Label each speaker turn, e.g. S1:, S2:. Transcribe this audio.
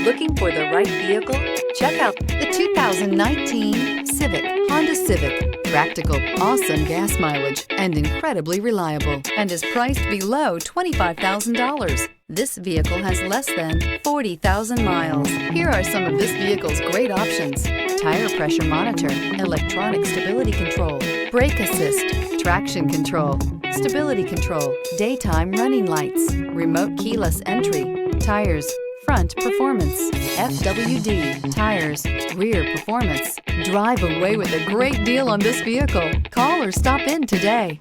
S1: Looking for the right vehicle? Check out the 2019 Honda Civic. Practical, awesome gas mileage, and incredibly reliable, and is priced below $25,000. This vehicle has less than 40,000 miles. Here are some of this vehicle's great options: tire pressure monitor, electronic stability control, brake assist, traction control, stability control, daytime running lights, remote keyless entry, tires, front performance, FWD, tires, rear performance. Drive away with a great deal on this vehicle. Call or stop in today.